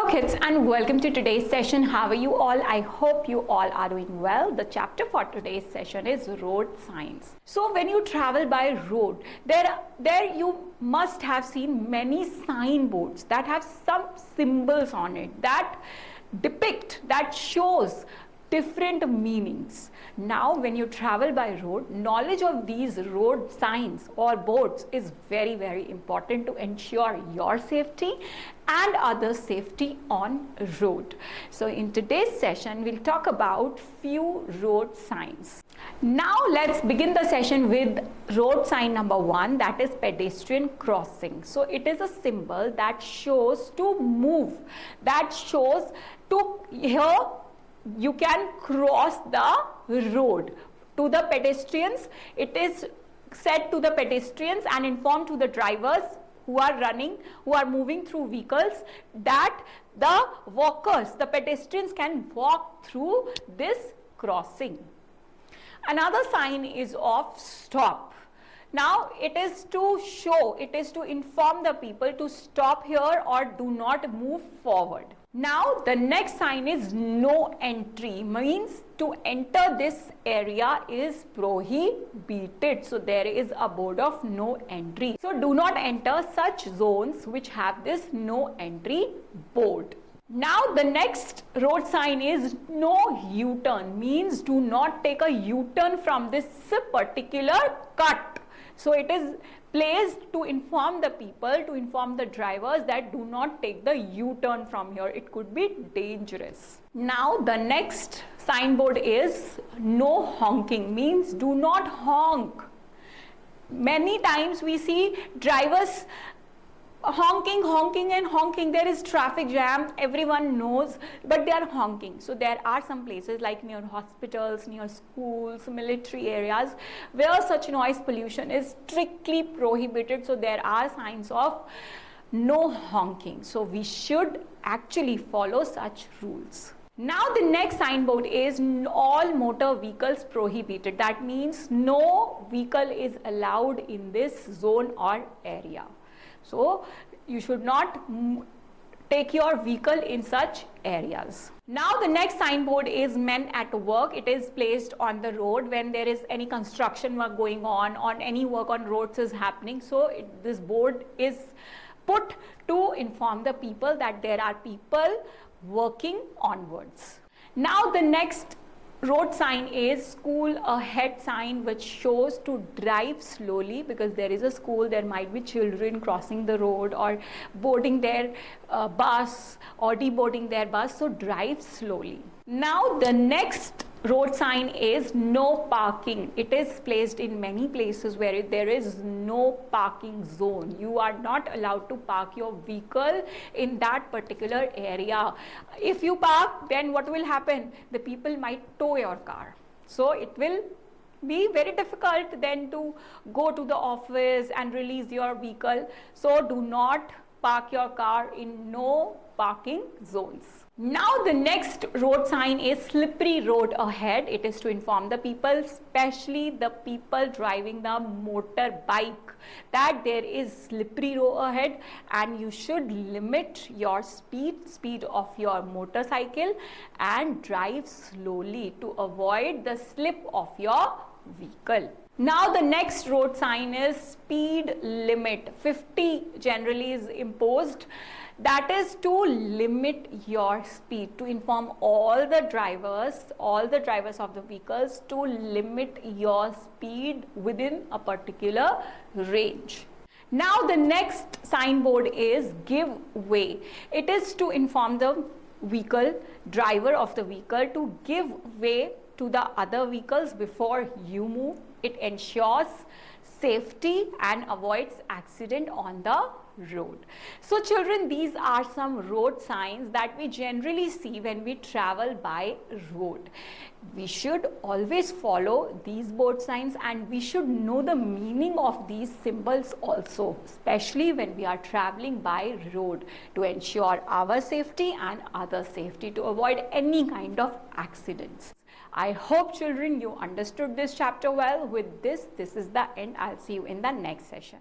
Hello kids and welcome to today's session. How are you all? I hope you all are doing well. The chapter for today's session is road signs. So when you travel by road, there you must have seen many signboards that have some symbols on it that depict, that shows different meanings. Now when you travel by road, knowledge of these road signs or boards is very important to ensure your safety and others' safety on road. So in today's session we'll talk about few road signs. Now let's begin the session with road sign number 1, that is pedestrian crossing. So it is a symbol that shows to move, that shows to here you can cross the road. To the pedestrians, it is said to the pedestrians and informed to the drivers who are running, who are moving through vehicles, that the walkers, the pedestrians can walk through this crossing. Another sign is of stop. Now it is to show, it is to inform the people to stop here or do not move forward. Now the next sign is no entry, means to enter this area is prohibited. So there is a board of no entry. So do not enter such zones which have this no entry board. Now the next road sign is no U-turn, means do not take a U-turn from this particular cut. So it is placed to inform the people, to inform the drivers that do not take the U-turn from here. It could be dangerous. Now the next signboard is no honking, means do not honk. Many times we see drivers honking. There is traffic jam, everyone knows, but they are honking. So there are some places like near hospitals, near schools, military areas where such noise pollution is strictly prohibited. So there are signs of no honking. So we should actually follow such rules. Now the next signboard is all motor vehicles prohibited. That means no vehicle is allowed in this zone or area. So you should not take your vehicle in such areas. Now the next signboard is men at work. It is placed on the road when there is any construction work going on any work on roads is happening. So this board is put to inform the people that there are people working onwards. Now the next road sign is school ahead sign, which shows to drive slowly, because there is a school, there might be children crossing the road or boarding their bus or deboarding their bus, so drive slowly. Now the next road sign is no parking. It is placed in many places where there is no parking zone. You are not allowed to park your vehicle in that particular area. If you park, then what will happen? The people might tow your car. So it will be very difficult then to go to the office and release your vehicle. So do not park your car in no parking zones. Now the next road sign is slippery road ahead. It is to inform the people, especially the people driving the motorbike, that there is slippery road ahead and you should limit your speed of your motorcycle and drive slowly to avoid the slip of your vehicle. Now the next road sign is speed limit. 50 generally is imposed. That is to limit your speed, to inform all the drivers of the vehicles to limit your speed within a particular range. Now the next signboard is give way. It is to inform the driver of the vehicle to give way to the other vehicles before you move. It ensures safety and avoids accident on the road. So children, these are some road signs that we generally see when we travel by road. We should always follow these board signs and we should know the meaning of these symbols also, especially when we are traveling by road, to ensure our safety and other safety, to avoid any kind of accidents. I hope children you understood this chapter well. With this is the end. I'll see you in the next session.